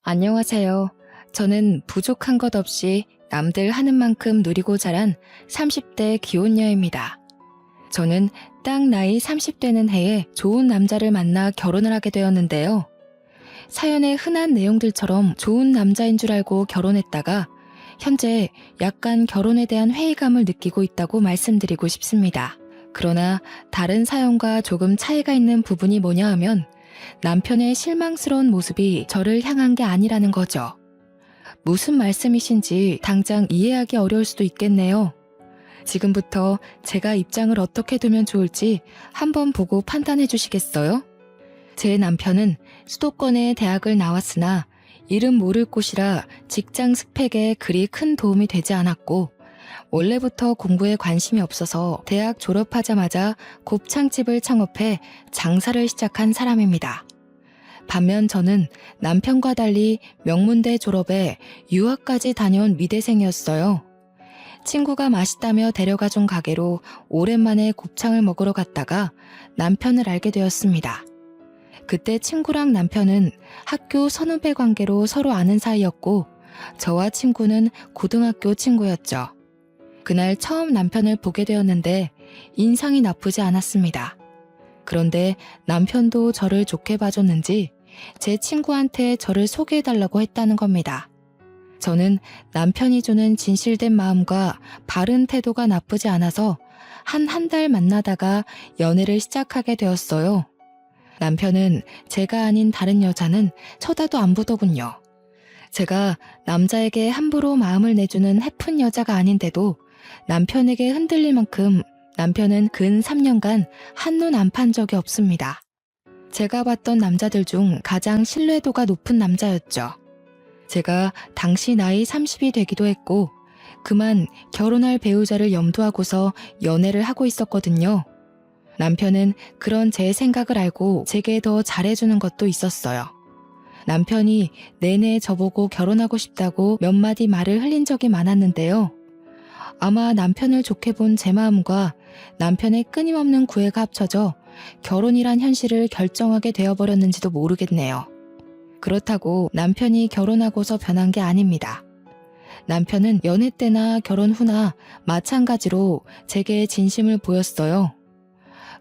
안녕하세요. 저는 부족한 것 없이 남들 하는 만큼 누리고 자란 30대 기혼녀입니다. 저는 딱 나이 30되는 해에 좋은 남자를 만나 결혼을 하게 되었는데요. 사연의 흔한 내용들처럼 좋은 남자인 줄 알고 결혼했다가 현재 약간 결혼에 대한 회의감을 느끼고 있다고 말씀드리고 싶습니다. 그러나 다른 사연과 조금 차이가 있는 부분이 뭐냐 하면 남편의 실망스러운 모습이 저를 향한 게 아니라는 거죠. 무슨 말씀이신지 당장 이해하기 어려울 수도 있겠네요. 지금부터 제가 입장을 어떻게 두면 좋을지 한번 보고 판단해 주시겠어요? 제 남편은 수도권의 대학을 나왔으나 이름 모를 곳이라 직장 스펙에 그리 큰 도움이 되지 않았고 원래부터 공부에 관심이 없어서 대학 졸업하자마자 곱창집을 창업해 장사를 시작한 사람입니다. 반면 저는 남편과 달리 명문대 졸업에 유학까지 다녀온 미대생이었어요. 친구가 맛있다며 데려가준 가게로 오랜만에 곱창을 먹으러 갔다가 남편을 알게 되었습니다. 그때 친구랑 남편은 학교 선후배 관계로 서로 아는 사이였고 저와 친구는 고등학교 친구였죠. 그날 처음 남편을 보게 되었는데 인상이 나쁘지 않았습니다. 그런데 남편도 저를 좋게 봐줬는지 제 친구한테 저를 소개해달라고 했다는 겁니다. 저는 남편이 주는 진실된 마음과 바른 태도가 나쁘지 않아서 한 달 만나다가 연애를 시작하게 되었어요. 남편은 제가 아닌 다른 여자는 쳐다도 안 보더군요. 제가 남자에게 함부로 마음을 내주는 해픈 여자가 아닌데도 남편에게 흔들릴 만큼 남편은 근 3년간 한눈 안 판 적이 없습니다. 제가 봤던 남자들 중 가장 신뢰도가 높은 남자였죠. 제가 당시 나이 30이 되기도 했고 그만 결혼할 배우자를 염두하고서 연애를 하고 있었거든요. 남편은 그런 제 생각을 알고 제게 더 잘해주는 것도 있었어요. 남편이 내내 저보고 결혼하고 싶다고 몇 마디 말을 흘린 적이 많았는데요. 아마 남편을 좋게 본 제 마음과 남편의 끊임없는 구애가 합쳐져 결혼이란 현실을 결정하게 되어버렸는지도 모르겠네요. 그렇다고 남편이 결혼하고서 변한 게 아닙니다. 남편은 연애 때나 결혼 후나 마찬가지로 제게 진심을 보였어요.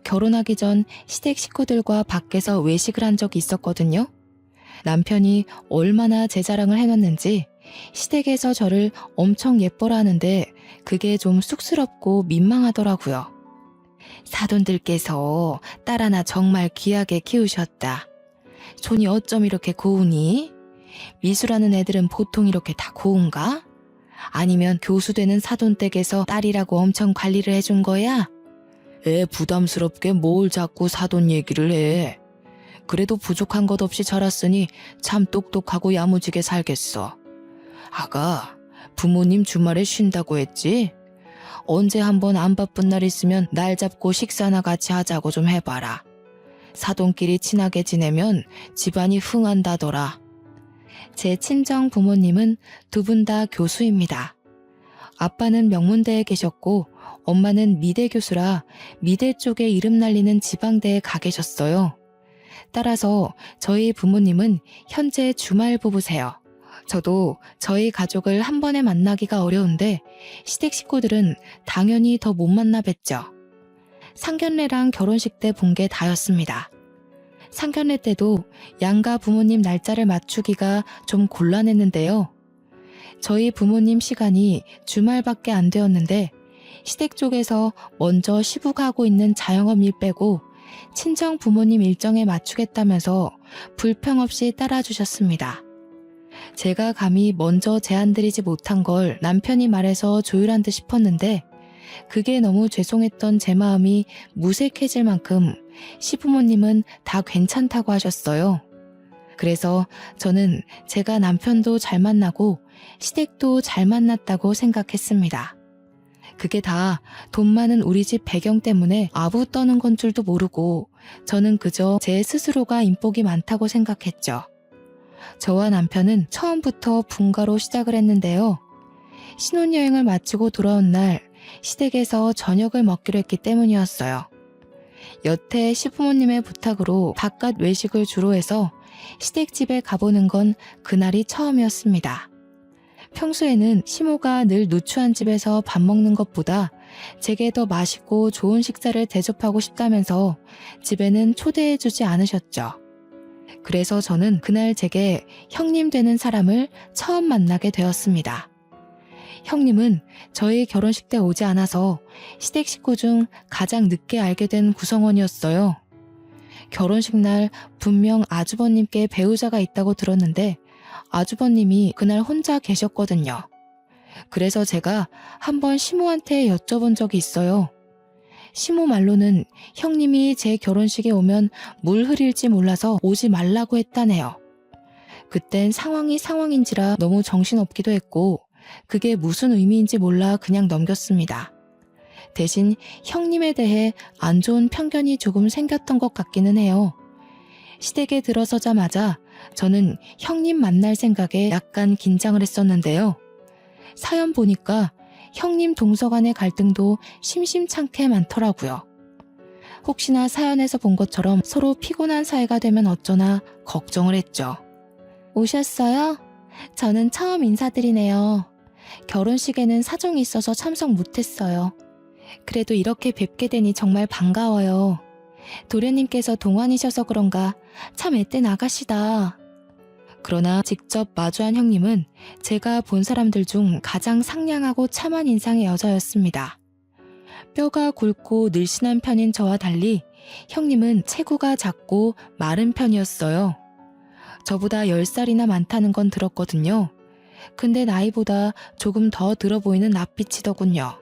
결혼하기 전 시댁 식구들과 밖에서 외식을 한 적이 있었거든요. 남편이 얼마나 제 자랑을 해놨는지 시댁에서 저를 엄청 예뻐라 하는데 그게 좀 쑥스럽고 민망하더라고요. 사돈들께서 딸 하나 정말 귀하게 키우셨다. 손이 어쩜 이렇게 고우니? 미술하는 애들은 보통 이렇게 다 고운가? 아니면 교수 되는 사돈 댁에서 딸이라고 엄청 관리를 해준 거야? 애 부담스럽게 뭘 자꾸 사돈 얘기를 해. 그래도 부족한 것 없이 자랐으니 참 똑똑하고 야무지게 살겠어. 아가, 부모님 주말에 쉰다고 했지? 언제 한번 안 바쁜 날 있으면 날 잡고 식사나 같이 하자고 좀 해봐라. 사돈끼리 친하게 지내면 집안이 흥한다더라. 제 친정 부모님은 두 분 다 교수입니다. 아빠는 명문대에 계셨고 엄마는 미대 교수라 미대 쪽에 이름 날리는 지방대에 가 계셨어요. 따라서 저희 부모님은 현재 주말 부부세요. 저도 저희 가족을 한 번에 만나기가 어려운데 시댁 식구들은 당연히 더 못 만나 뵀죠. 상견례랑 결혼식 때 본 게 다였습니다. 상견례 때도 양가 부모님 날짜를 맞추기가 좀 곤란했는데요. 저희 부모님 시간이 주말밖에 안 되었는데 시댁 쪽에서 먼저 시부가 하고 있는 자영업 일 빼고 친정 부모님 일정에 맞추겠다면서 불평 없이 따라주셨습니다. 제가 감히 먼저 제안드리지 못한 걸 남편이 말해서 조율한 듯 싶었는데 그게 너무 죄송했던 제 마음이 무색해질 만큼 시부모님은 다 괜찮다고 하셨어요. 그래서 저는 제가 남편도 잘 만나고 시댁도 잘 만났다고 생각했습니다. 그게 다 돈 많은 우리 집 배경 때문에 아부 떠는 건 줄도 모르고 저는 그저 제 스스로가 인복이 많다고 생각했죠. 저와 남편은 처음부터 분가로 시작을 했는데요. 신혼여행을 마치고 돌아온 날 시댁에서 저녁을 먹기로 했기 때문이었어요. 여태 시부모님의 부탁으로 바깥 외식을 주로 해서 시댁집에 가보는 건 그날이 처음이었습니다. 평소에는 시모가 늘 누추한 집에서 밥 먹는 것보다 제게 더 맛있고 좋은 식사를 대접하고 싶다면서 집에는 초대해주지 않으셨죠. 그래서 저는 그날 제게 형님 되는 사람을 처음 만나게 되었습니다. 형님은 저희 결혼식 때 오지 않아서 시댁 식구 중 가장 늦게 알게 된 구성원이었어요. 결혼식 날 분명 아주버님께 배우자가 있다고 들었는데 아주버님이 그날 혼자 계셨거든요. 그래서 제가 한번 시모한테 여쭤본 적이 있어요. 시모 말로는 형님이 제 결혼식에 오면 물 흐릴지 몰라서 오지 말라고 했다네요. 그땐 상황이 상황인지라 너무 정신없기도 했고 그게 무슨 의미인지 몰라 그냥 넘겼습니다. 대신 형님에 대해 안 좋은 편견이 조금 생겼던 것 같기는 해요. 시댁에 들어서자마자 저는 형님 만날 생각에 약간 긴장을 했었는데요. 사연 보니까 형님 동서 간의 갈등도 심심찮게 많더라고요. 혹시나 사연에서 본 것처럼 서로 피곤한 사이가 되면 어쩌나 걱정을 했죠. 오셨어요? 저는 처음 인사드리네요. 결혼식에는 사정이 있어서 참석 못했어요. 그래도 이렇게 뵙게 되니 정말 반가워요. 도련님께서 동안이셔서 그런가 참 앳된 아가씨다. 그러나 직접 마주한 형님은 제가 본 사람들 중 가장 상냥하고 참한 인상의 여자였습니다. 뼈가 굵고 늘씬한 편인 저와 달리 형님은 체구가 작고 마른 편이었어요. 저보다 10살이나 많다는 건 들었거든요. 근데 나이보다 조금 더 들어 보이는 낯빛이더군요.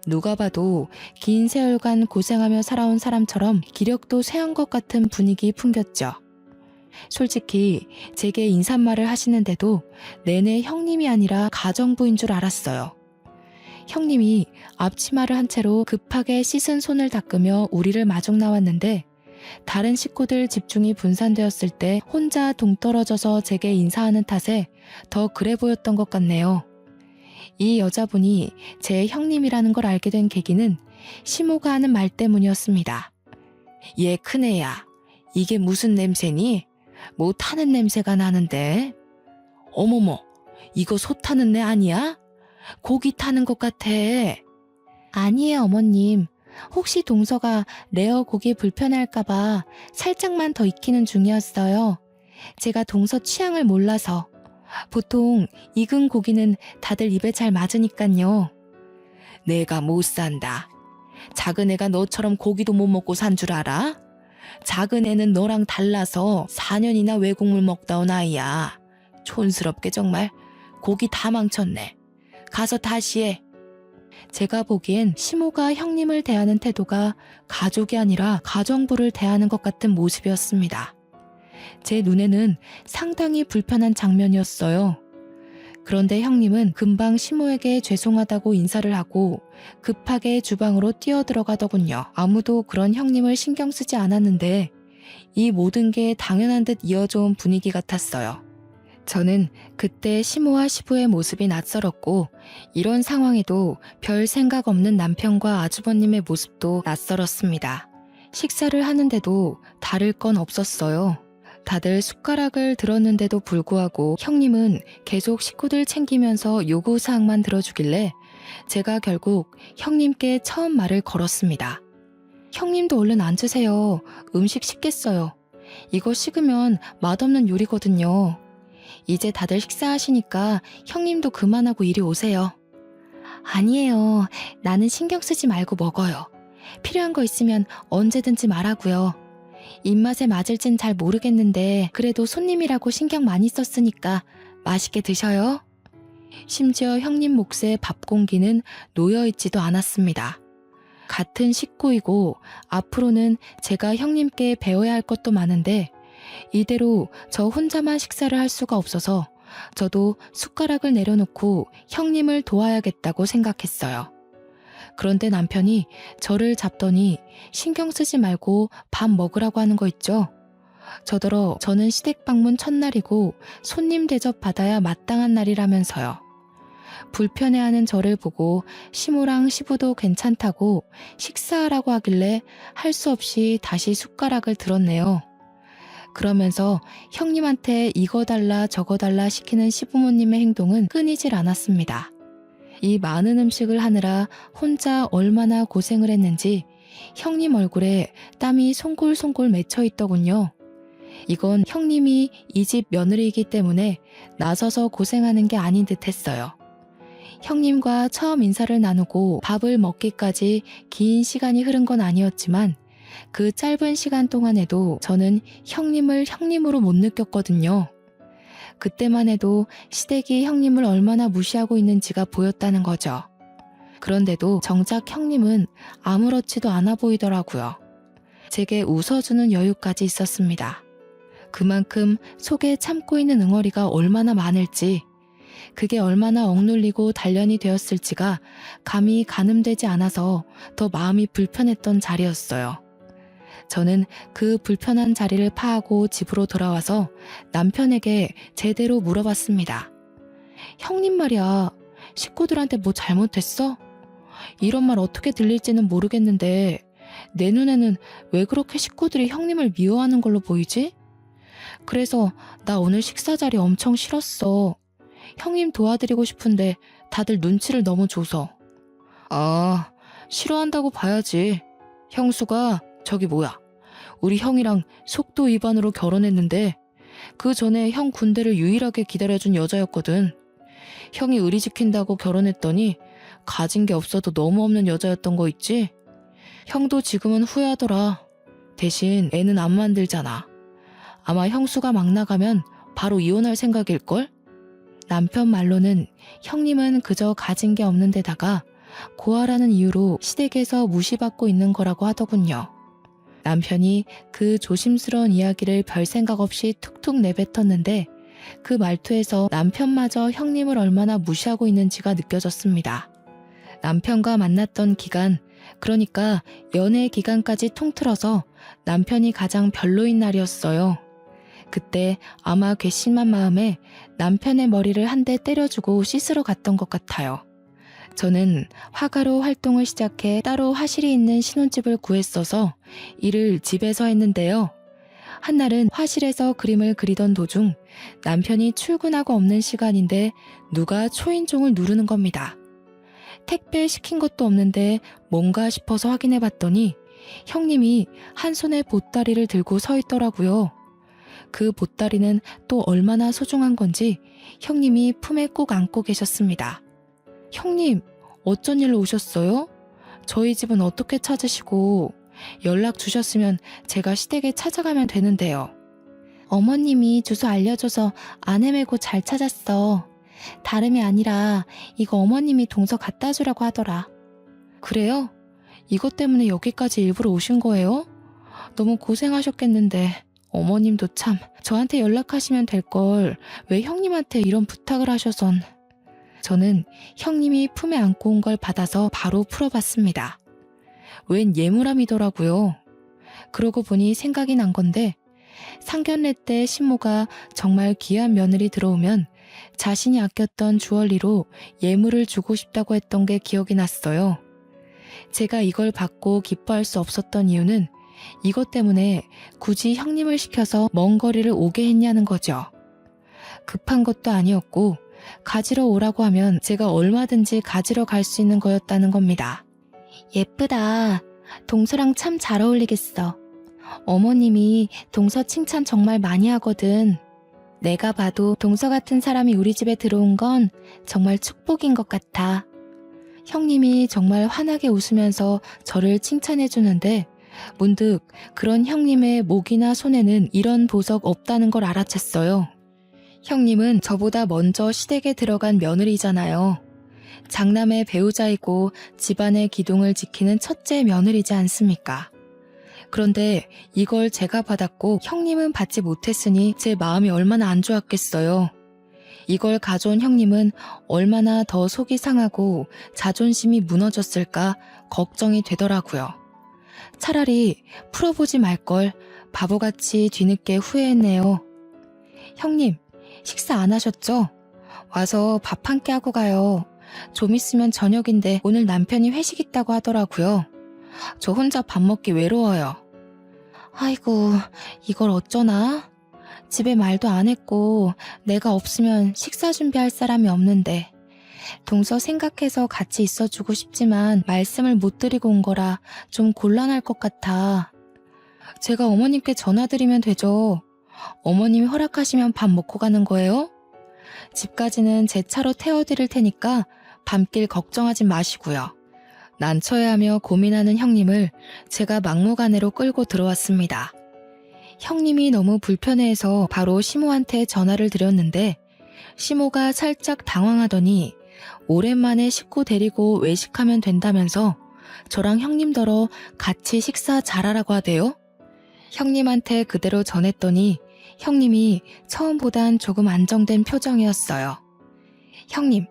누가 봐도 긴 세월간 고생하며 살아온 사람처럼 기력도 쇠한 것 같은 분위기 풍겼죠. 솔직히 제게 인사말을 하시는데도 내내 형님이 아니라 가정부인 줄 알았어요. 형님이 앞치마를 한 채로 급하게 씻은 손을 닦으며 우리를 마중 나왔는데 다른 식구들 집중이 분산되었을 때 혼자 동떨어져서 제게 인사하는 탓에 더 그래 보였던 것 같네요. 이 여자분이 제 형님이라는 걸 알게 된 계기는 시모가 하는 말 때문이었습니다. 얘 큰애야, 이게 무슨 냄새니? 뭐 타는 냄새가 나는데? 어머머, 이거 소 타는 애 아니야? 고기 타는 것 같아. 아니에요, 어머님. 혹시 동서가 레어 고기 불편할까봐 살짝만 더 익히는 중이었어요. 제가 동서 취향을 몰라서. 보통 익은 고기는 다들 입에 잘 맞으니깐요. 내가 못 산다. 작은 애가 너처럼 고기도 못 먹고 산 줄 알아? 작은 애는 너랑 달라서 4년이나 외국물 먹다 온 아이야. 촌스럽게 정말. 고기 다 망쳤네. 가서 다시 해. 제가 보기엔 시모가 형님을 대하는 태도가 가족이 아니라 가정부를 대하는 것 같은 모습이었습니다. 제 눈에는 상당히 불편한 장면이었어요. 그런데 형님은 금방 시모에게 죄송하다고 인사를 하고 급하게 주방으로 뛰어들어가더군요. 아무도 그런 형님을 신경 쓰지 않았는데 이 모든 게 당연한 듯 이어져 온 분위기 같았어요. 저는 그때 시모와 시부의 모습이 낯설었고 이런 상황에도 별 생각 없는 남편과 아주버님의 모습도 낯설었습니다. 식사를 하는데도 다를 건 없었어요. 다들 숟가락을 들었는데도 불구하고 형님은 계속 식구들 챙기면서 요구사항만 들어주길래 제가 결국 형님께 처음 말을 걸었습니다. 형님도 얼른 앉으세요. 음식 식겠어요. 이거 식으면 맛없는 요리거든요. 이제 다들 식사하시니까 형님도 그만하고 이리 오세요. 아니에요. 나는 신경 쓰지 말고 먹어요. 필요한 거 있으면 언제든지 말하고요. 입맛에 맞을진 잘 모르겠는데 그래도 손님이라고 신경 많이 썼으니까 맛있게 드셔요. 심지어 형님 몫의 밥 공기는 놓여있지도 않았습니다. 같은 식구이고 앞으로는 제가 형님께 배워야 할 것도 많은데 이대로 저 혼자만 식사를 할 수가 없어서 저도 숟가락을 내려놓고 형님을 도와야겠다고 생각했어요. 그런데 남편이 저를 잡더니 신경 쓰지 말고 밥 먹으라고 하는 거 있죠. 저더러 저는 시댁 방문 첫날이고 손님 대접 받아야 마땅한 날이라면서요. 불편해하는 저를 보고 시모랑 시부도 괜찮다고 식사하라고 하길래 할 수 없이 다시 숟가락을 들었네요. 그러면서 형님한테 이거 달라 저거 달라 시키는 시부모님의 행동은 끊이질 않았습니다. 이 많은 음식을 하느라 혼자 얼마나 고생을 했는지 형님 얼굴에 땀이 송골송골 맺혀 있더군요. 이건 형님이 이 집 며느리이기 때문에 나서서 고생하는 게 아닌 듯 했어요. 형님과 처음 인사를 나누고 밥을 먹기까지 긴 시간이 흐른 건 아니었지만 그 짧은 시간 동안에도 저는 형님을 형님으로 못 느꼈거든요. 그때만 해도 시댁이 형님을 얼마나 무시하고 있는지가 보였다는 거죠. 그런데도 정작 형님은 아무렇지도 않아 보이더라고요. 제게 웃어주는 여유까지 있었습니다. 그만큼 속에 참고 있는 응어리가 얼마나 많을지, 그게 얼마나 억눌리고 단련이 되었을지가 감히 가늠되지 않아서 더 마음이 불편했던 자리였어요. 저는 그 불편한 자리를 파하고 집으로 돌아와서 남편에게 제대로 물어봤습니다. 형님 말이야, 식구들한테 뭐 잘못했어? 이런 말 어떻게 들릴지는 모르겠는데 내 눈에는 왜 그렇게 식구들이 형님을 미워하는 걸로 보이지? 그래서 나 오늘 식사 자리 엄청 싫었어. 형님 도와드리고 싶은데 다들 눈치를 너무 줘서. 아, 싫어한다고 봐야지. 형수가 저기 뭐야, 우리 형이랑 속도 위반으로 결혼했는데 그 전에 형 군대를 유일하게 기다려준 여자였거든. 형이 의리 지킨다고 결혼했더니 가진 게 없어도 너무 없는 여자였던 거 있지? 형도 지금은 후회하더라. 대신 애는 안 만들잖아. 아마 형수가 막 나가면 바로 이혼할 생각일걸? 남편 말로는 형님은 그저 가진 게 없는 데다가 고아라는 이유로 시댁에서 무시받고 있는 거라고 하더군요. 남편이 그 조심스러운 이야기를 별 생각 없이 툭툭 내뱉었는데 그 말투에서 남편마저 형님을 얼마나 무시하고 있는지가 느껴졌습니다. 남편과 만났던 기간, 그러니까 연애 기간까지 통틀어서 남편이 가장 별로인 날이었어요. 그때 아마 괘씸한 마음에 남편의 머리를 한 대 때려주고 씻으러 갔던 것 같아요. 저는 화가로 활동을 시작해 따로 화실이 있는 신혼집을 구했어서 일을 집에서 했는데요. 한날은 화실에서 그림을 그리던 도중 남편이 출근하고 없는 시간인데 누가 초인종을 누르는 겁니다. 택배 시킨 것도 없는데 뭔가 싶어서 확인해 봤더니 형님이 한 손에 보따리를 들고 서 있더라고요. 그 보따리는 또 얼마나 소중한 건지 형님이 품에 꼭 안고 계셨습니다. 형님, 어쩐 일로 오셨어요? 저희 집은 어떻게 찾으시고 연락 주셨으면 제가 시댁에 찾아가면 되는데요. 어머님이 주소 알려줘서 안 헤매고 잘 찾았어. 다름이 아니라 이거 어머님이 동서 갖다 주라고 하더라. 그래요? 이것 때문에 여기까지 일부러 오신 거예요? 너무 고생하셨겠는데 어머님도 참 저한테 연락하시면 될 걸 왜 형님한테 이런 부탁을 하셔선. 저는 형님이 품에 안고 온 걸 받아서 바로 풀어봤습니다. 웬 예물함이더라고요. 그러고 보니 생각이 난 건데 상견례 때 신모가 정말 귀한 며느리 들어오면 자신이 아꼈던 주얼리로 예물을 주고 싶다고 했던 게 기억이 났어요. 제가 이걸 받고 기뻐할 수 없었던 이유는 이것 때문에 굳이 형님을 시켜서 먼 거리를 오게 했냐는 거죠. 급한 것도 아니었고 가지러 오라고 하면 제가 얼마든지 가지러 갈 수 있는 거였다는 겁니다. 예쁘다. 동서랑 참 잘 어울리겠어. 어머님이 동서 칭찬 정말 많이 하거든. 내가 봐도 동서 같은 사람이 우리 집에 들어온 건 정말 축복인 것 같아. 형님이 정말 환하게 웃으면서 저를 칭찬해 주는데 문득 그런 형님의 목이나 손에는 이런 보석 없다는 걸 알아챘어요. 형님은 저보다 먼저 시댁에 들어간 며느리잖아요. 장남의 배우자이고 집안의 기둥을 지키는 첫째 며느리지 않습니까? 그런데 이걸 제가 받았고 형님은 받지 못했으니 제 마음이 얼마나 안 좋았겠어요. 이걸 가져온 형님은 얼마나 더 속이 상하고 자존심이 무너졌을까 걱정이 되더라고요. 차라리 풀어보지 말걸 바보같이 뒤늦게 후회했네요. 형님, 식사 안 하셨죠? 와서 밥 한 끼 하고 가요. 좀 있으면 저녁인데 오늘 남편이 회식 있다고 하더라고요. 저 혼자 밥 먹기 외로워요. 아이고, 이걸 어쩌나? 집에 말도 안 했고 내가 없으면 식사 준비할 사람이 없는데 동서 생각해서 같이 있어주고 싶지만 말씀을 못 드리고 온 거라 좀 곤란할 것 같아. 제가 어머님께 전화드리면 되죠. 어머님이 허락하시면 밥 먹고 가는 거예요? 집까지는 제 차로 태워드릴 테니까 밤길 걱정하지 마시고요. 난처해하며 고민하는 형님을 제가 막무가내로 끌고 들어왔습니다. 형님이 너무 불편해해서 바로 시모한테 전화를 드렸는데 시모가 살짝 당황하더니 오랜만에 식구 데리고 외식하면 된다면서 저랑 형님더러 같이 식사 잘하라고 하대요. 형님한테 그대로 전했더니 형님이 처음보단 조금 안정된 표정이었어요. 형님,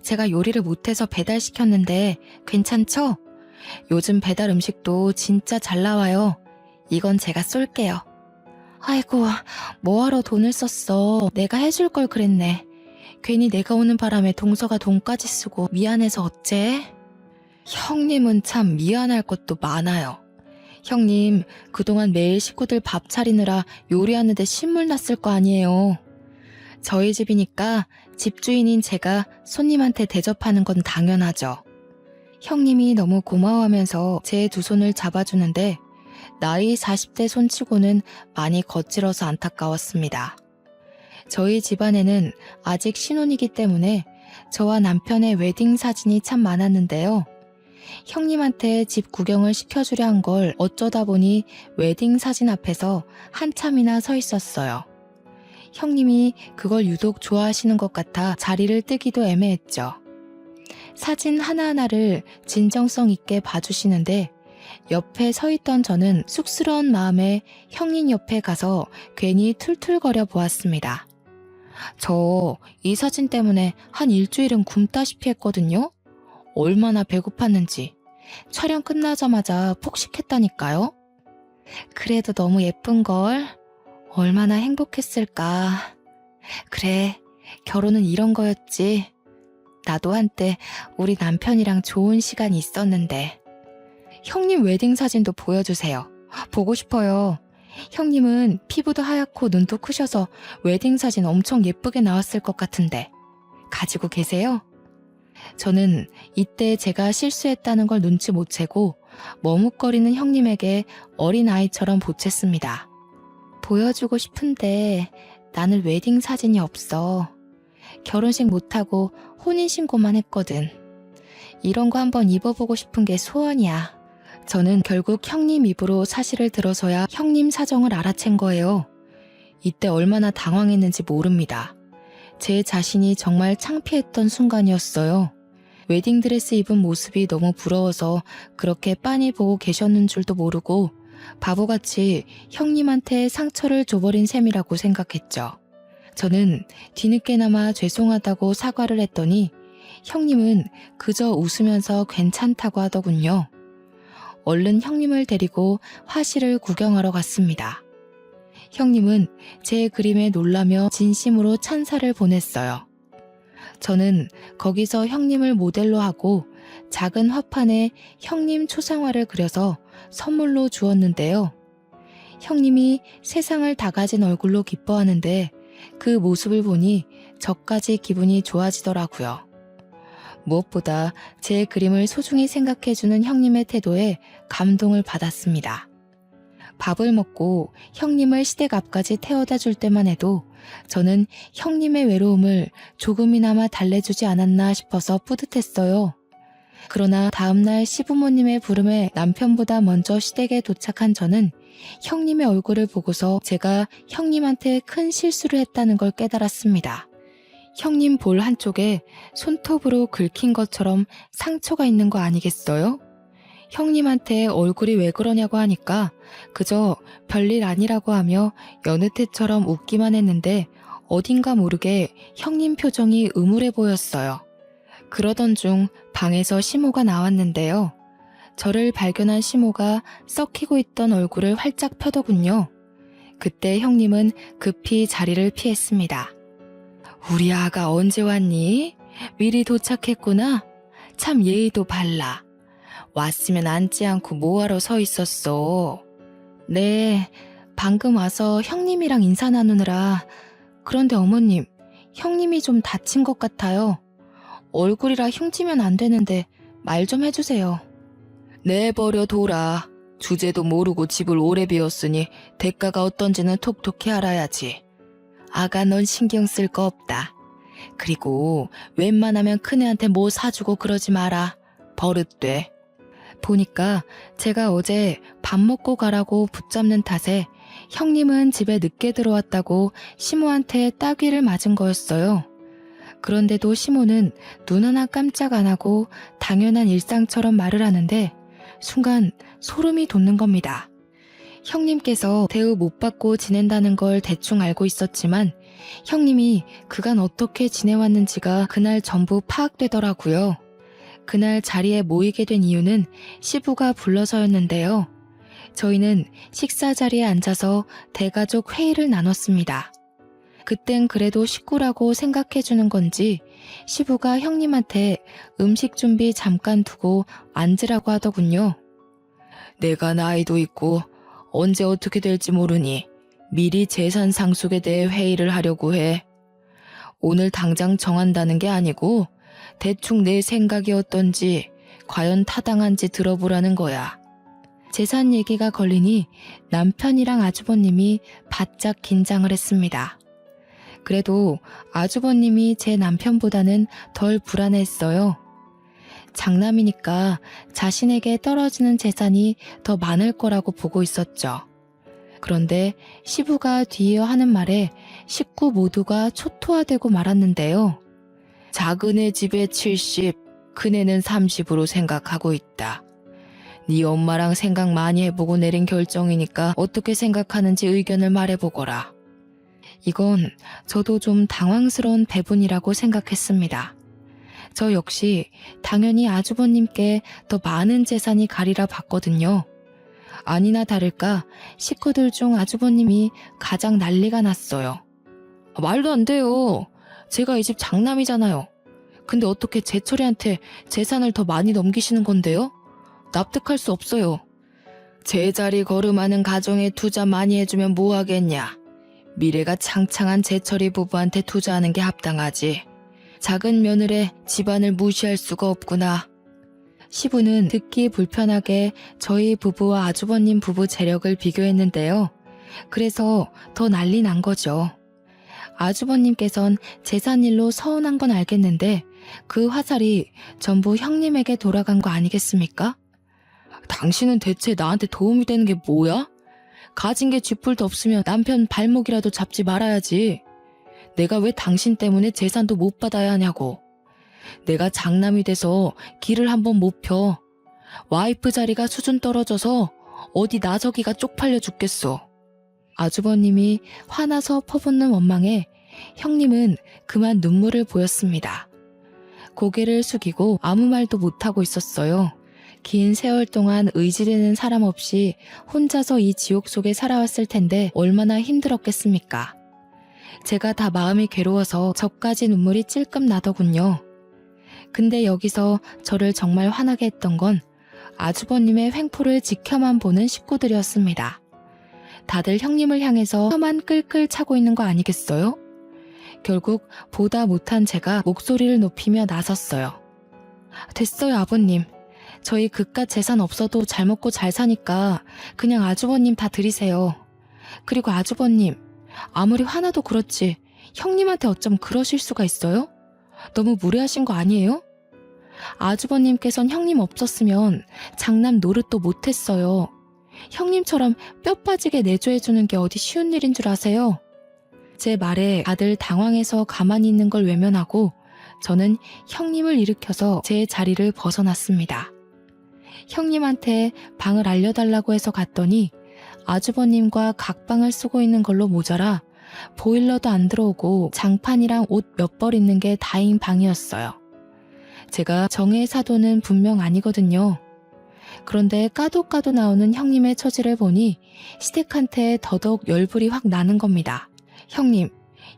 제가 요리를 못해서 배달시켰는데 괜찮죠? 요즘 배달 음식도 진짜 잘 나와요. 이건 제가 쏠게요. 아이고, 뭐하러 돈을 썼어. 내가 해줄 걸 그랬네. 괜히 내가 오는 바람에 동서가 돈까지 쓰고 미안해서 어째? 형님은 참 미안할 것도 많아요. 형님, 그동안 매일 식구들 밥 차리느라 요리하는데 신물 났을 거 아니에요. 저희 집이니까 집주인인 제가 손님한테 대접하는 건 당연하죠. 형님이 너무 고마워하면서 제 두 손을 잡아주는데 나이 40대 손치고는 많이 거칠어서 안타까웠습니다. 저희 집안에는 아직 신혼이기 때문에 저와 남편의 웨딩 사진이 참 많았는데요. 형님한테 집 구경을 시켜주려 한 걸 어쩌다 보니 웨딩 사진 앞에서 한참이나 서 있었어요. 형님이 그걸 유독 좋아하시는 것 같아 자리를 뜨기도 애매했죠. 사진 하나하나를 진정성 있게 봐주시는데 옆에 서 있던 저는 쑥스러운 마음에 형님 옆에 가서 괜히 툴툴거려 보았습니다. 저 이 사진 때문에 한 일주일은 굶다시피 했거든요. 얼마나 배고팠는지. 촬영 끝나자마자 폭식했다니까요. 그래도 너무 예쁜걸. 얼마나 행복했을까. 그래, 결혼은 이런 거였지. 나도 한때 우리 남편이랑 좋은 시간이 있었는데. 형님 웨딩 사진도 보여주세요. 보고 싶어요. 형님은 피부도 하얗고 눈도 크셔서 웨딩 사진 엄청 예쁘게 나왔을 것 같은데. 가지고 계세요? 저는 이때 제가 실수했다는 걸 눈치 못 채고 머뭇거리는 형님에게 어린아이처럼 보챘습니다. 보여주고 싶은데 나는 웨딩 사진이 없어. 결혼식 못하고 혼인신고만 했거든. 이런 거 한번 입어보고 싶은 게 소원이야. 저는 결국 형님 입으로 사실을 들어서야 형님 사정을 알아챈 거예요. 이때 얼마나 당황했는지 모릅니다. 제 자신이 정말 창피했던 순간이었어요. 웨딩드레스 입은 모습이 너무 부러워서 그렇게 빤히 보고 계셨는 줄도 모르고 바보같이 형님한테 상처를 줘버린 셈이라고 생각했죠. 저는 뒤늦게나마 죄송하다고 사과를 했더니 형님은 그저 웃으면서 괜찮다고 하더군요. 얼른 형님을 데리고 화실을 구경하러 갔습니다. 형님은 제 그림에 놀라며 진심으로 찬사를 보냈어요. 저는 거기서 형님을 모델로 하고 작은 화판에 형님 초상화를 그려서 선물로 주었는데요. 형님이 세상을 다 가진 얼굴로 기뻐하는데 그 모습을 보니 저까지 기분이 좋아지더라고요. 무엇보다 제 그림을 소중히 생각해주는 형님의 태도에 감동을 받았습니다. 밥을 먹고 형님을 시댁 앞까지 태워다 줄 때만 해도 저는 형님의 외로움을 조금이나마 달래주지 않았나 싶어서 뿌듯했어요. 그러나 다음날 시부모님의 부름에 남편보다 먼저 시댁에 도착한 저는 형님의 얼굴을 보고서 제가 형님한테 큰 실수를 했다는 걸 깨달았습니다. 형님 볼 한쪽에 손톱으로 긁힌 것처럼 상처가 있는 거 아니겠어요? 형님한테 얼굴이 왜 그러냐고 하니까 그저 별일 아니라고 하며 여느 때처럼 웃기만 했는데 어딘가 모르게 형님 표정이 음울해 보였어요. 그러던 중 방에서 시모가 나왔는데요. 저를 발견한 시모가 썩히고 있던 얼굴을 활짝 펴더군요. 그때 형님은 급히 자리를 피했습니다. 우리 아가 언제 왔니? 미리 도착했구나. 참 예의도 발라. 왔으면 앉지 않고 뭐하러 서 있었어. 네, 방금 와서 형님이랑 인사 나누느라. 그런데 어머님, 형님이 좀 다친 것 같아요. 얼굴이라 흉지면 안 되는데 말 좀 해주세요. 내버려 둬라. 주제도 모르고 집을 오래 비웠으니 대가가 어떤지는 톡톡히 알아야지. 아가 넌 신경 쓸 거 없다. 그리고 웬만하면 큰애한테 뭐 사주고 그러지 마라. 버릇돼. 보니까 제가 어제 밥 먹고 가라고 붙잡는 탓에 형님은 집에 늦게 들어왔다고 시모한테 따귀를 맞은 거였어요. 그런데도 시모는 눈 하나 깜짝 안 하고 당연한 일상처럼 말을 하는데 순간 소름이 돋는 겁니다. 형님께서 대우 못 받고 지낸다는 걸 대충 알고 있었지만 형님이 그간 어떻게 지내왔는지가 그날 전부 파악되더라고요. 그날 자리에 모이게 된 이유는 시부가 불러서였는데요. 저희는 식사 자리에 앉아서 대가족 회의를 나눴습니다. 그땐 그래도 식구라고 생각해주는 건지 시부가 형님한테 음식 준비 잠깐 두고 앉으라고 하더군요. 내가 나이도 있고 언제 어떻게 될지 모르니 미리 재산 상속에 대해 회의를 하려고 해. 오늘 당장 정한다는 게 아니고 대충 내 생각이 어떤지 과연 타당한지 들어보라는 거야. 재산 얘기가 걸리니 남편이랑 아주버님이 바짝 긴장을 했습니다. 그래도 아주버님이 제 남편보다는 덜 불안했어요. 장남이니까 자신에게 떨어지는 재산이 더 많을 거라고 보고 있었죠. 그런데 시부가 뒤이어 하는 말에 식구 모두가 초토화되고 말았는데요. 작은애 집에 70, 큰애는 30으로 생각하고 있다. 네 엄마랑 생각 많이 해보고 내린 결정이니까 어떻게 생각하는지 의견을 말해보거라. 이건 저도 좀 당황스러운 배분이라고 생각했습니다. 저 역시 당연히 아주버님께 더 많은 재산이 가리라 봤거든요. 아니나 다를까 식구들 중 아주버님이 가장 난리가 났어요. 말도 안 돼요. 제가 이 집 장남이잖아요. 근데 어떻게 제철이한테 재산을 더 많이 넘기시는 건데요? 납득할 수 없어요. 제자리 걸음하는 가정에 투자 많이 해주면 뭐 하겠냐. 미래가 창창한 제철이 부부한테 투자하는 게 합당하지. 작은 며느리의 집안을 무시할 수가 없구나. 시부는 듣기 불편하게 저희 부부와 아주버님 부부 재력을 비교했는데요. 그래서 더 난리 난 거죠. 아주버님께선 재산일로 서운한 건 알겠는데 그 화살이 전부 형님에게 돌아간 거 아니겠습니까? 당신은 대체 나한테 도움이 되는 게 뭐야? 가진 게 쥐뿔도 없으면 남편 발목이라도 잡지 말아야지. 내가 왜 당신 때문에 재산도 못 받아야 하냐고. 내가 장남이 돼서 길을 한번 못 펴. 와이프 자리가 수준 떨어져서 어디 나서기가 쪽팔려 죽겠어. 아주버님이 화나서 퍼붓는 원망에 형님은 그만 눈물을 보였습니다. 고개를 숙이고 아무 말도 못하고 있었어요. 긴 세월 동안 의지되는 사람 없이 혼자서 이 지옥 속에 살아왔을 텐데 얼마나 힘들었겠습니까? 제가 다 마음이 괴로워서 저까지 눈물이 찔끔 나더군요. 근데 여기서 저를 정말 화나게 했던 건 아주버님의 횡포를 지켜만 보는 식구들이었습니다. 다들 형님을 향해서 혀만 끌끌 차고 있는 거 아니겠어요? 결국 보다 못한 제가 목소리를 높이며 나섰어요. 됐어요, 아버님. 저희 그깟 재산 없어도 잘 먹고 잘 사니까 그냥 아주버님 다 드리세요. 그리고 아주버님, 아무리 화나도 그렇지 형님한테 어쩜 그러실 수가 있어요? 너무 무례하신 거 아니에요? 아주버님께선 형님 없었으면 장남 노릇도 못했어요. 형님처럼 뼈 빠지게 내조해주는 게 어디 쉬운 일인 줄 아세요? 제 말에 다들 당황해서 가만히 있는 걸 외면하고 저는 형님을 일으켜서 제 자리를 벗어났습니다. 형님한테 방을 알려달라고 해서 갔더니 아주버님과 각방을 쓰고 있는 걸로 모자라 보일러도 안 들어오고 장판이랑 옷 몇 벌 있는 게 다인 방이었어요. 제가 정의 사도는 분명 아니거든요. 그런데 까도 나오는 형님의 처지를 보니 시댁한테 더더욱 열불이 확 나는 겁니다. 형님,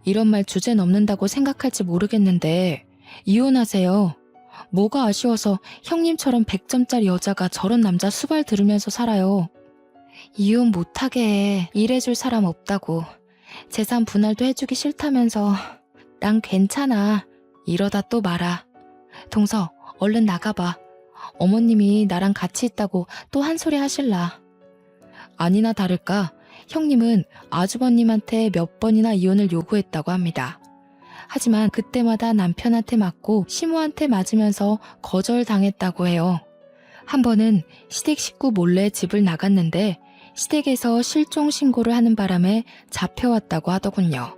이런 말 주제 넘는다고 생각할지 모르겠는데 이혼하세요. 뭐가 아쉬워서 형님처럼 100점짜리 여자가 저런 남자 수발 들으면서 살아요. 이혼 못하게 해. 일해줄 사람 없다고. 재산 분할도 해주기 싫다면서. 난 괜찮아. 이러다 또 말아. 동서, 얼른 나가봐. 어머님이 나랑 같이 있다고 또 한 소리 하실라. 아니나 다를까 형님은 아주버님한테 몇 번이나 이혼을 요구했다고 합니다. 하지만 그때마다 남편한테 맞고 시모한테 맞으면서 거절당했다고 해요. 한 번은 시댁 식구 몰래 집을 나갔는데 시댁에서 실종 신고를 하는 바람에 잡혀왔다고 하더군요.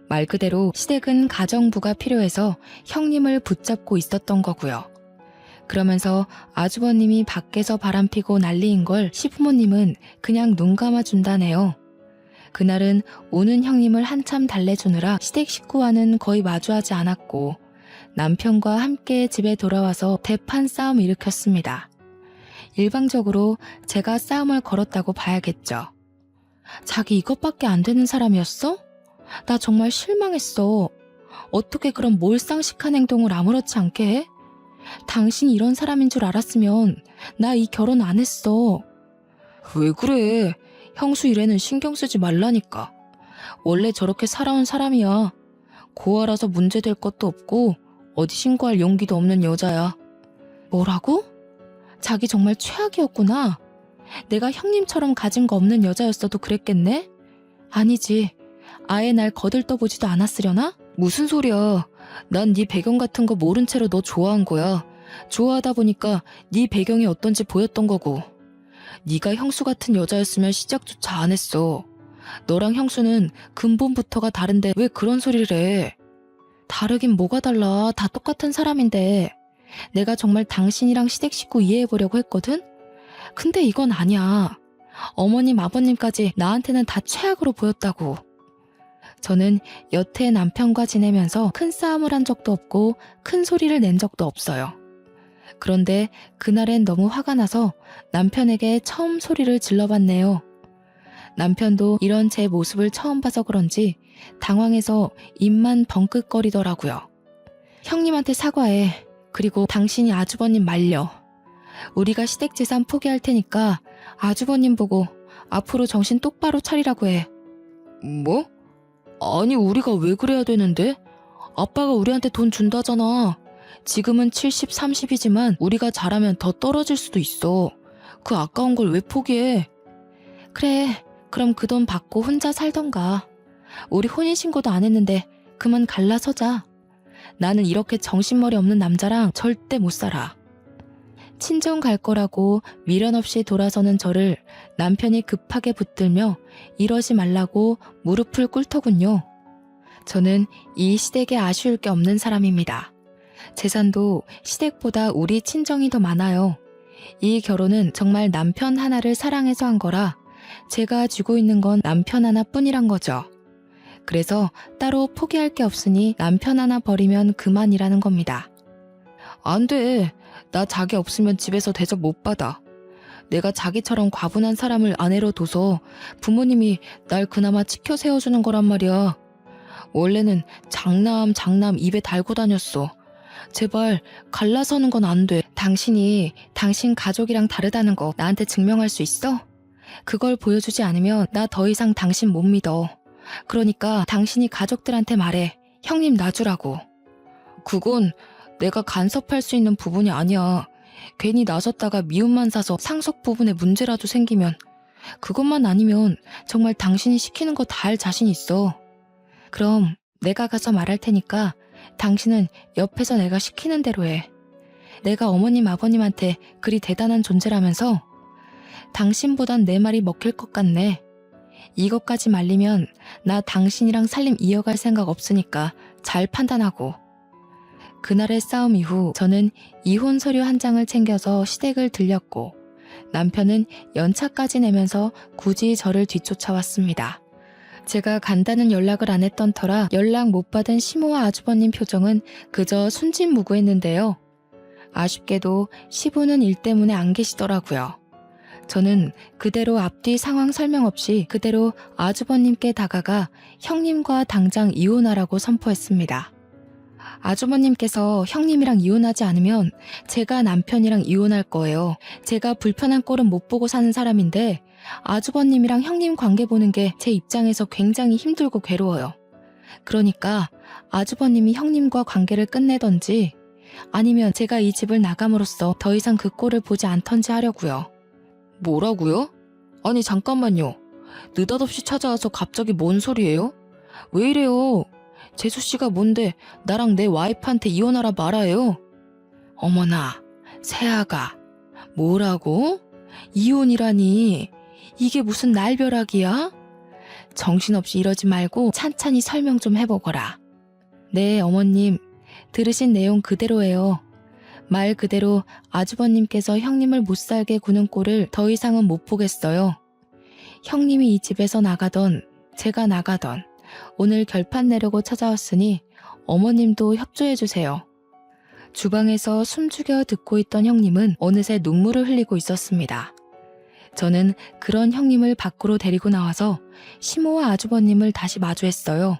말 그대로 시댁은 가정부가 필요해서 형님을 붙잡고 있었던 거고요. 그러면서 아주버님이 밖에서 바람피고 난리인 걸 시부모님은 그냥 눈 감아준다네요. 그날은 오는 형님을 한참 달래주느라 시댁 식구와는 거의 마주하지 않았고 남편과 함께 집에 돌아와서 대판 싸움 일으켰습니다. 일방적으로 제가 싸움을 걸었다고 봐야겠죠. 자기 이것밖에 안 되는 사람이었어? 나 정말 실망했어. 어떻게 그런 몰상식한 행동을 아무렇지 않게 해? 당신이 이런 사람인 줄 알았으면 나 이 결혼 안 했어. 왜 그래? 형수 일에는 신경 쓰지 말라니까. 원래 저렇게 살아온 사람이야. 고아라서 문제될 것도 없고 어디 신고할 용기도 없는 여자야. 뭐라고? 자기 정말 최악이었구나. 내가 형님처럼 가진 거 없는 여자였어도 그랬겠네? 아니지. 아예 날 거들떠보지도 않았으려나? 무슨 소리야. 난 네 배경 같은 거 모른 채로 너 좋아한 거야. 좋아하다 보니까 네 배경이 어떤지 보였던 거고. 네가 형수 같은 여자였으면 시작조차 안 했어. 너랑 형수는 근본부터가 다른데 왜 그런 소리를 해? 다르긴 뭐가 달라. 다 똑같은 사람인데. 내가 정말 당신이랑 시댁 식구 이해해보려고 했거든? 근데 이건 아니야. 어머님, 아버님까지 나한테는 다 최악으로 보였다고. 저는 여태 남편과 지내면서 큰 싸움을 한 적도 없고 큰 소리를 낸 적도 없어요. 그런데 그날엔 너무 화가 나서 남편에게 처음 소리를 질러봤네요. 남편도 이런 제 모습을 처음 봐서 그런지 당황해서 입만 벙긋거리더라고요. 형님한테 사과해. 그리고 당신이 아주버님 말려. 우리가 시댁 재산 포기할 테니까 아주버님 보고 앞으로 정신 똑바로 차리라고 해. 뭐? 아니 우리가 왜 그래야 되는데? 아빠가 우리한테 돈 준다잖아. 지금은 70, 30이지만 우리가 잘하면 더 떨어질 수도 있어. 그 아까운 걸 왜 포기해? 그래, 그럼 그 돈 받고 혼자 살던가. 우리 혼인신고도 안 했는데 그만 갈라서자. 나는 이렇게 정신머리 없는 남자랑 절대 못 살아. 친정 갈 거라고 미련 없이 돌아서는 저를 남편이 급하게 붙들며 이러지 말라고 무릎을 꿇더군요. 저는 이 시댁에 아쉬울 게 없는 사람입니다. 재산도 시댁보다 우리 친정이 더 많아요. 이 결혼은 정말 남편 하나를 사랑해서 한 거라 제가 쥐고 있는 건 남편 하나뿐이란 거죠. 그래서 따로 포기할 게 없으니 남편 하나 버리면 그만이라는 겁니다. 안 돼. 나 자기 없으면 집에서 대접 못 받아. 내가 자기처럼 과분한 사람을 아내로 둬서 부모님이 날 그나마 지켜 세워주는 거란 말이야. 원래는 장남 입에 달고 다녔어. 제발 갈라서는 건 안 돼. 당신이 당신 가족이랑 다르다는 거 나한테 증명할 수 있어? 그걸 보여주지 않으면 나 더 이상 당신 못 믿어. 그러니까 당신이 가족들한테 말해. 형님 놔주라고. 그건 내가 간섭할 수 있는 부분이 아니야. 괜히 나섰다가 미움만 사서 상속 부분에 문제라도 생기면 그것만 아니면 정말 당신이 시키는 거 다 할 자신 있어. 그럼 내가 가서 말할 테니까 당신은 옆에서 내가 시키는 대로 해. 내가 어머님 아버님한테 그리 대단한 존재라면서 당신보단 내 말이 먹힐 것 같네. 이것까지 말리면 나 당신이랑 살림 이어갈 생각 없으니까 잘 판단하고. 그날의 싸움 이후 저는 이혼 서류 한 장을 챙겨서 시댁을 들렸고 남편은 연차까지 내면서 굳이 저를 뒤쫓아왔습니다. 제가 간다는 연락을 안 했던 터라 연락 못 받은 시모와 아주버님 표정은 그저 순진무구했는데요. 아쉽게도 시부는 일 때문에 안 계시더라고요. 저는 그대로 앞뒤 상황 설명 없이 그대로 아주버님께 다가가 형님과 당장 이혼하라고 선포했습니다. 아주버님께서 형님이랑 이혼하지 않으면 제가 남편이랑 이혼할 거예요. 제가 불편한 꼴은 못 보고 사는 사람인데 아주버님이랑 형님 관계 보는 게 제 입장에서 굉장히 힘들고 괴로워요. 그러니까 아주버님이 형님과 관계를 끝내던지 아니면 제가 이 집을 나감으로써 더 이상 그 꼴을 보지 않던지 하려고요. 뭐라고요? 아니 잠깐만요. 느닷없이 찾아와서 갑자기 뭔 소리예요? 왜 이래요? 재수씨가 뭔데 나랑 내 와이프한테 이혼하라 말아요? 어머나, 새아가 뭐라고? 이혼이라니? 이게 무슨 날벼락이야? 정신없이 이러지 말고 찬찬히 설명 좀 해보거라. 네, 어머님. 들으신 내용 그대로예요. 말 그대로 아주버님께서 형님을 못살게 구는 꼴을 더 이상은 못 보겠어요. 형님이 이 집에서 나가던 제가 나가던 오늘 결판 내려고 찾아왔으니 어머님도 협조해주세요. 주방에서 숨죽여 듣고 있던 형님은 어느새 눈물을 흘리고 있었습니다. 저는 그런 형님을 밖으로 데리고 나와서 시모와 아주버님을 다시 마주했어요.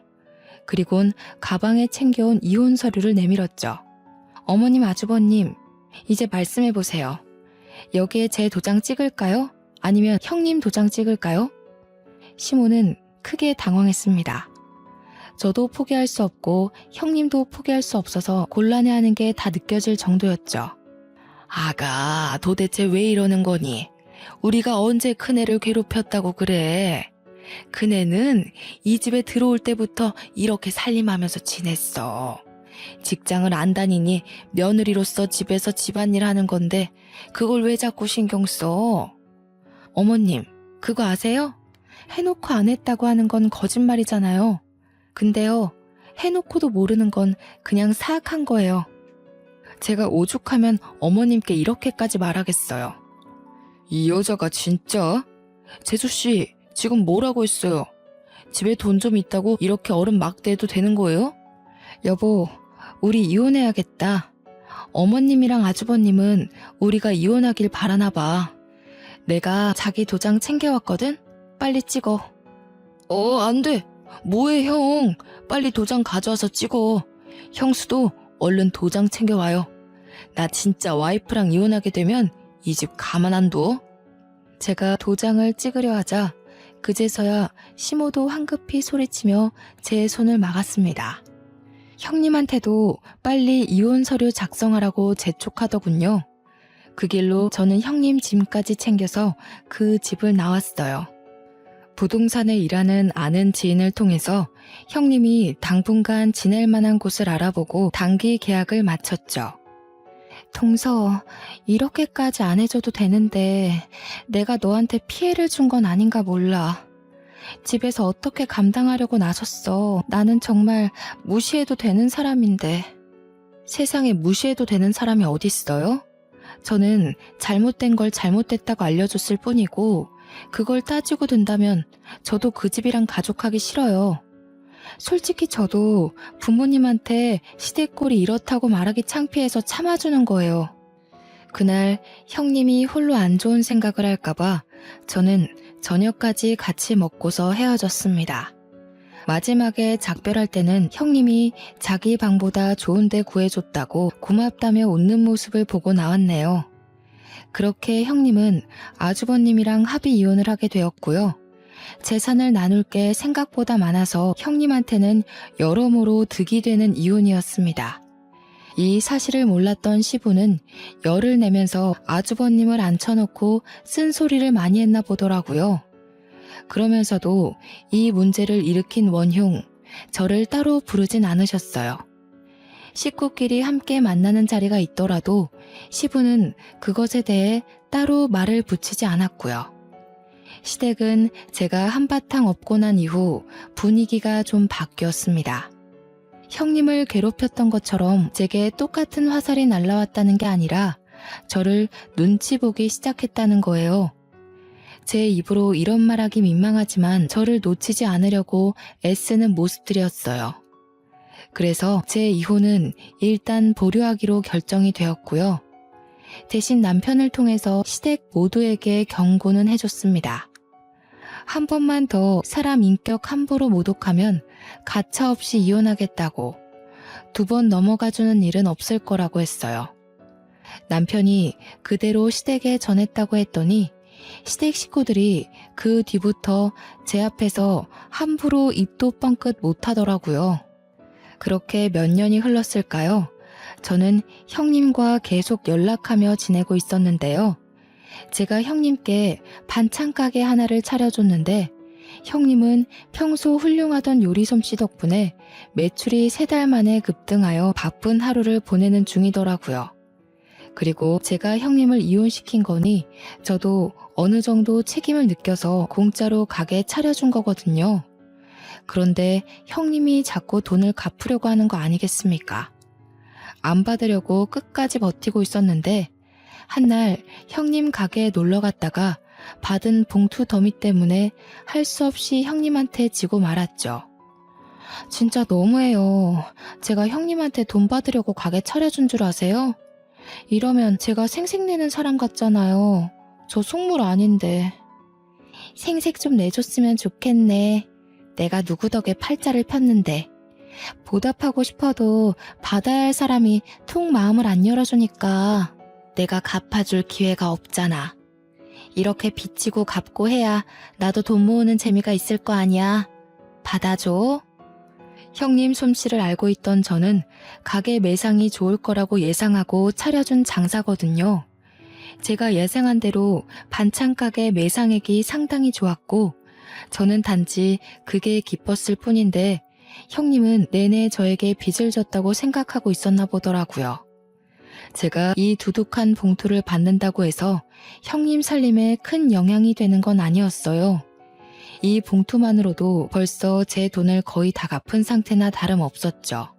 그리곤 가방에 챙겨온 이혼 서류를 내밀었죠. 어머님, 아주버님, 이제 말씀해보세요. 여기에 제 도장 찍을까요? 아니면 형님 도장 찍을까요? 시모는 크게 당황했습니다. 저도 포기할 수 없고 형님도 포기할 수 없어서 곤란해하는 게 다 느껴질 정도였죠. 아가, 도대체 왜 이러는 거니? 우리가 언제 큰애를 괴롭혔다고 그래? 큰애는 이 집에 들어올 때부터 이렇게 살림하면서 지냈어. 직장을 안 다니니 며느리로서 집에서 집안일 하는 건데 그걸 왜 자꾸 신경 써? 어머님, 그거 아세요? 해놓고 안 했다고 하는 건 거짓말이잖아요. 근데요, 해놓고도 모르는 건 그냥 사악한 거예요. 제가 오죽하면 어머님께 이렇게까지 말하겠어요. 이 여자가 진짜? 재수씨, 지금 뭐라고 했어요? 집에 돈 좀 있다고 이렇게 어른 막대해도 되는 거예요? 여보, 우리 이혼해야겠다. 어머님이랑 아주버님은 우리가 이혼하길 바라나 봐. 내가 자기 도장 챙겨왔거든? 빨리 찍어. 안 돼. 뭐해, 형. 빨리 도장 가져와서 찍어. 형수도 얼른 도장 챙겨와요. 나 진짜 와이프랑 이혼하게 되면 이 집 가만 안 둬. 제가 도장을 찍으려 하자 그제서야 시모도 황급히 소리치며 제 손을 막았습니다. 형님한테도 빨리 이혼 서류 작성하라고 재촉하더군요. 그 길로 저는 형님 짐까지 챙겨서 그 집을 나왔어요. 부동산에 일하는 아는 지인을 통해서 형님이 당분간 지낼 만한 곳을 알아보고 단기 계약을 마쳤죠. 동서, 이렇게까지 안 해줘도 되는데 내가 너한테 피해를 준 건 아닌가 몰라. 집에서 어떻게 감당하려고 나섰어. 나는 정말 무시해도 되는 사람인데. 세상에 무시해도 되는 사람이 어딨어요? 저는 잘못된 걸 잘못됐다고 알려줬을 뿐이고 그걸 따지고 든다면 저도 그 집이랑 가족하기 싫어요. 솔직히 저도 부모님한테 시댁꼴이 이렇다고 말하기 창피해서 참아주는 거예요. 그날 형님이 홀로 안 좋은 생각을 할까봐 저는 저녁까지 같이 먹고서 헤어졌습니다. 마지막에 작별할 때는 형님이 자기 방보다 좋은 데 구해줬다고 고맙다며 웃는 모습을 보고 나왔네요. 그렇게 형님은 아주버님이랑 합의 이혼을 하게 되었고요. 재산을 나눌 게 생각보다 많아서 형님한테는 여러모로 득이 되는 이혼이었습니다. 이 사실을 몰랐던 시부는 열을 내면서 아주버님을 앉혀놓고 쓴소리를 많이 했나 보더라고요. 그러면서도 이 문제를 일으킨 원흉, 저를 따로 부르진 않으셨어요. 식구끼리 함께 만나는 자리가 있더라도 시부는 그것에 대해 따로 말을 붙이지 않았고요. 시댁은 제가 한바탕 업고 난 이후 분위기가 좀 바뀌었습니다. 형님을 괴롭혔던 것처럼 제게 똑같은 화살이 날라왔다는 게 아니라 저를 눈치 보기 시작했다는 거예요. 제 입으로 이런 말하기 민망하지만 저를 놓치지 않으려고 애쓰는 모습들이었어요. 그래서 제 이혼은 일단 보류하기로 결정이 되었고요. 대신 남편을 통해서 시댁 모두에게 경고는 해줬습니다. 한 번만 더 사람 인격 함부로 모독하면 가차없이 이혼하겠다고. 두 번 넘어가주는 일은 없을 거라고 했어요. 남편이 그대로 시댁에 전했다고 했더니 시댁 식구들이 그 뒤부터 제 앞에서 함부로 입도 뻥끗 못하더라고요. 그렇게 몇 년이 흘렀을까요? 저는 형님과 계속 연락하며 지내고 있었는데요. 제가 형님께 반찬 가게 하나를 차려줬는데 형님은 평소 훌륭하던 요리 솜씨 덕분에 매출이 3달 만에 급등하여 바쁜 하루를 보내는 중이더라고요. 그리고 제가 형님을 이혼시킨 거니 저도 어느 정도 책임을 느껴서 공짜로 가게 차려준 거거든요. 그런데 형님이 자꾸 돈을 갚으려고 하는 거 아니겠습니까? 안 받으려고 끝까지 버티고 있었는데 한날 형님 가게에 놀러 갔다가 받은 봉투 더미 때문에 할 수 없이 형님한테 지고 말았죠. 진짜 너무해요. 제가 형님한테 돈 받으려고 가게 차려준 줄 아세요? 이러면 제가 생색내는 사람 같잖아요. 저 속물 아닌데. 생색 좀 내줬으면 좋겠네. 내가 누구 덕에 팔자를 폈는데. 보답하고 싶어도 받아야 할 사람이 통 마음을 안 열어주니까 내가 갚아줄 기회가 없잖아. 이렇게 빚지고 갚고 해야 나도 돈 모으는 재미가 있을 거 아니야. 받아줘. 형님 솜씨를 알고 있던 저는 가게 매상이 좋을 거라고 예상하고 차려준 장사거든요. 제가 예상한 대로 반찬 가게 매상액이 상당히 좋았고 저는 단지 그게 기뻤을 뿐인데 형님은 내내 저에게 빚을 졌다고 생각하고 있었나 보더라고요. 제가 이 두둑한 봉투를 받는다고 해서 형님 살림에 큰 영향이 되는 건 아니었어요. 이 봉투만으로도 벌써 제 돈을 거의 다 갚은 상태나 다름없었죠.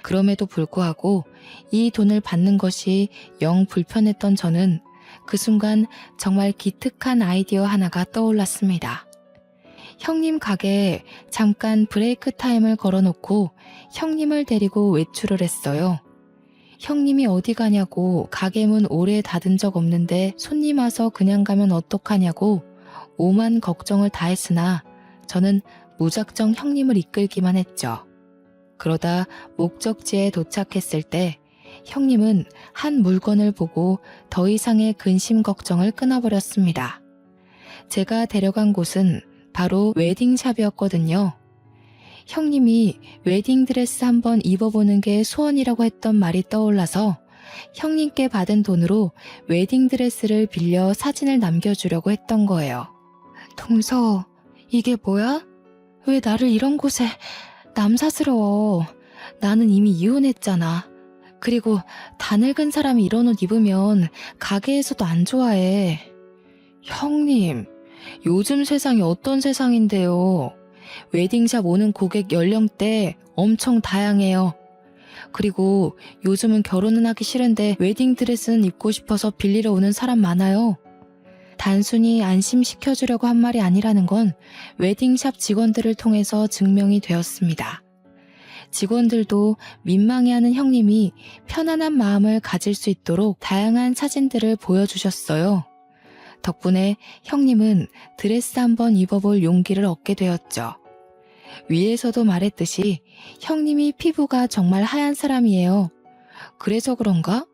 그럼에도 불구하고 이 돈을 받는 것이 영 불편했던 저는 그 순간 정말 기특한 아이디어 하나가 떠올랐습니다. 형님 가게에 잠깐 브레이크 타임을 걸어놓고 형님을 데리고 외출을 했어요. 형님이 어디 가냐고 가게 문 오래 닫은 적 없는데 손님 와서 그냥 가면 어떡하냐고 오만 걱정을 다 했으나 저는 무작정 형님을 이끌기만 했죠. 그러다 목적지에 도착했을 때 형님은 한 물건을 보고 더 이상의 근심 걱정을 끊어버렸습니다. 제가 데려간 곳은 바로 웨딩샵이었거든요. 형님이 웨딩드레스 한번 입어보는 게 소원이라고 했던 말이 떠올라서 형님께 받은 돈으로 웨딩드레스를 빌려 사진을 남겨주려고 했던 거예요. 동서, 이게 뭐야? 왜 나를 이런 곳에 남사스러워. 나는 이미 이혼했잖아. 그리고 다 늙은 사람이 이런 옷 입으면 가게에서도 안 좋아해. 형님, 요즘 세상이 어떤 세상인데요. 웨딩샵 오는 고객 연령대 엄청 다양해요. 그리고 요즘은 결혼은 하기 싫은데 웨딩드레스는 입고 싶어서 빌리러 오는 사람 많아요. 단순히 안심시켜주려고 한 말이 아니라는 건 웨딩샵 직원들을 통해서 증명이 되었습니다. 직원들도 민망해하는 형님이 편안한 마음을 가질 수 있도록 다양한 사진들을 보여주셨어요. 덕분에 형님은 드레스 한번 입어볼 용기를 얻게 되었죠. 위에서도 말했듯이 형님이 피부가 정말 하얀 사람이에요. 그래서 그런가?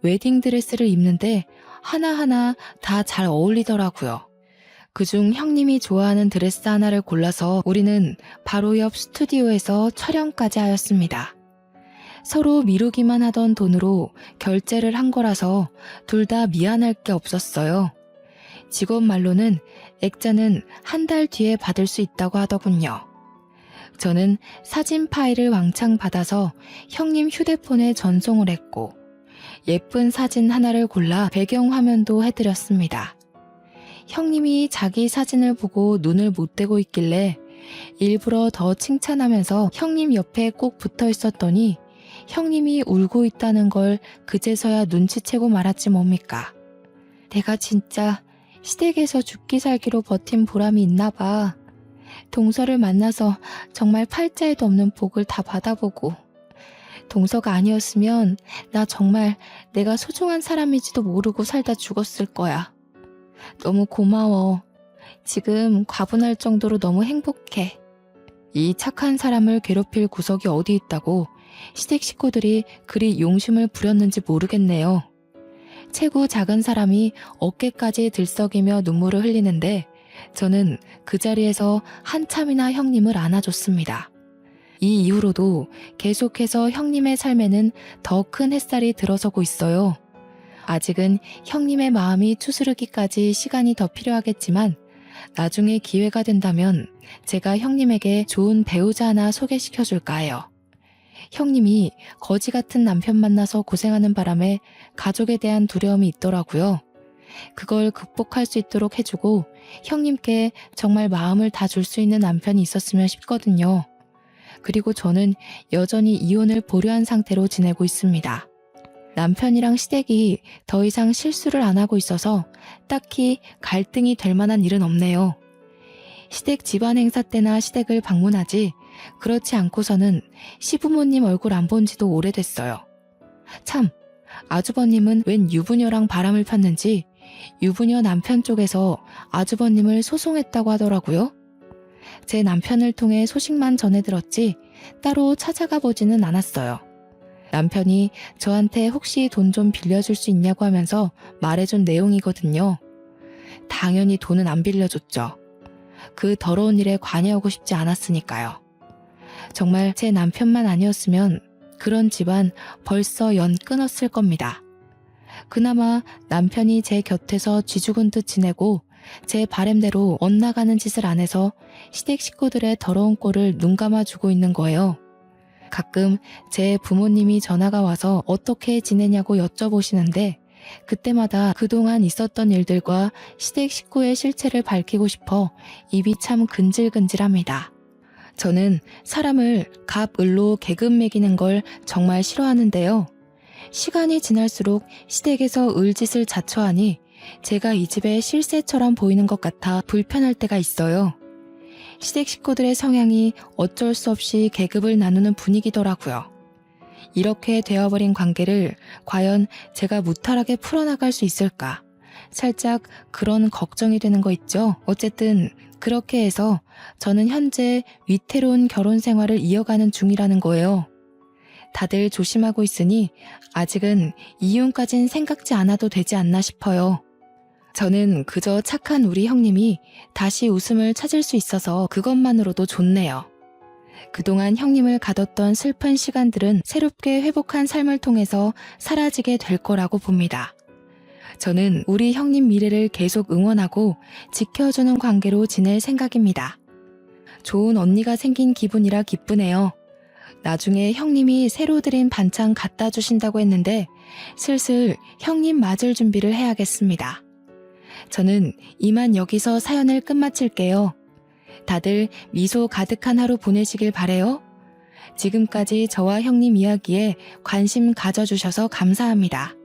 웨딩드레스를 입는데 하나하나 다 잘 어울리더라고요. 그중 형님이 좋아하는 드레스 하나를 골라서 우리는 바로 옆 스튜디오에서 촬영까지 하였습니다. 서로 미루기만 하던 돈으로 결제를 한 거라서 둘 다 미안할 게 없었어요. 직원 말로는 액자는 한 달 뒤에 받을 수 있다고 하더군요. 저는 사진 파일을 왕창 받아서 형님 휴대폰에 전송을 했고 예쁜 사진 하나를 골라 배경화면도 해드렸습니다. 형님이 자기 사진을 보고 눈을 못 떼고 있길래 일부러 더 칭찬하면서 형님 옆에 꼭 붙어 있었더니 형님이 울고 있다는 걸 그제서야 눈치채고 말았지 뭡니까. 내가 진짜 시댁에서 죽기 살기로 버틴 보람이 있나 봐. 동서를 만나서 정말 팔자에도 없는 복을 다 받아보고 동서가 아니었으면 나 정말 내가 소중한 사람인지도 모르고 살다 죽었을 거야. 너무 고마워. 지금 과분할 정도로 너무 행복해. 이 착한 사람을 괴롭힐 구석이 어디 있다고 시댁 식구들이 그리 용심을 부렸는지 모르겠네요. 체구 작은 사람이 어깨까지 들썩이며 눈물을 흘리는데 저는 그 자리에서 한참이나 형님을 안아줬습니다. 이 이후로도 계속해서 형님의 삶에는 더 큰 햇살이 들어서고 있어요. 아직은 형님의 마음이 추스르기까지 시간이 더 필요하겠지만 나중에 기회가 된다면 제가 형님에게 좋은 배우자 하나 소개시켜줄까 해요. 형님이 거지 같은 남편 만나서 고생하는 바람에 가족에 대한 두려움이 있더라고요. 그걸 극복할 수 있도록 해주고 형님께 정말 마음을 다 줄 수 있는 남편이 있었으면 싶거든요. 그리고 저는 여전히 이혼을 보류한 상태로 지내고 있습니다. 남편이랑 시댁이 더 이상 실수를 안 하고 있어서 딱히 갈등이 될 만한 일은 없네요. 시댁 집안 행사 때나 시댁을 방문하지 그렇지 않고서는 시부모님 얼굴 안 본 지도 오래됐어요. 참, 아주버님은 웬 유부녀랑 바람을 폈는지 유부녀 남편 쪽에서 아주버님을 소송했다고 하더라고요. 제 남편을 통해 소식만 전해 들었지 따로 찾아가 보지는 않았어요. 남편이 저한테 혹시 돈 좀 빌려줄 수 있냐고 하면서 말해준 내용이거든요. 당연히 돈은 안 빌려줬죠. 그 더러운 일에 관여하고 싶지 않았으니까요. 정말 제 남편만 아니었으면 그런 집안 벌써 연 끊었을 겁니다. 그나마 남편이 제 곁에서 쥐죽은 듯 지내고 제 바램대로 엇나가는 짓을 안 해서 시댁 식구들의 더러운 꼴을 눈감아주고 있는 거예요. 가끔 제 부모님이 전화가 와서 어떻게 지내냐고 여쭤보시는데 그때마다 그동안 있었던 일들과 시댁 식구의 실체를 밝히고 싶어 입이 참 근질근질합니다. 저는 사람을 갑, 을로 계급 매기는 걸 정말 싫어하는데요. 시간이 지날수록 시댁에서 을짓을 자처하니 제가 이 집의 실세처럼 보이는 것 같아 불편할 때가 있어요. 시댁 식구들의 성향이 어쩔 수 없이 계급을 나누는 분위기더라고요. 이렇게 되어버린 관계를 과연 제가 무탈하게 풀어나갈 수 있을까? 살짝 그런 걱정이 되는 거 있죠? 어쨌든 그렇게 해서 저는 현재 위태로운 결혼 생활을 이어가는 중이라는 거예요. 다들 조심하고 있으니 아직은 이혼까진 생각지 않아도 되지 않나 싶어요. 저는 그저 착한 우리 형님이 다시 웃음을 찾을 수 있어서 그것만으로도 좋네요. 그동안 형님을 가뒀던 슬픈 시간들은 새롭게 회복한 삶을 통해서 사라지게 될 거라고 봅니다. 저는 우리 형님 미래를 계속 응원하고 지켜주는 관계로 지낼 생각입니다. 좋은 언니가 생긴 기분이라 기쁘네요. 나중에 형님이 새로 드린 반찬 갖다 주신다고 했는데 슬슬 형님 맞을 준비를 해야겠습니다. 저는 이만 여기서 사연을 끝마칠게요. 다들 미소 가득한 하루 보내시길 바래요. 지금까지 저와 형님 이야기에 관심 가져주셔서 감사합니다.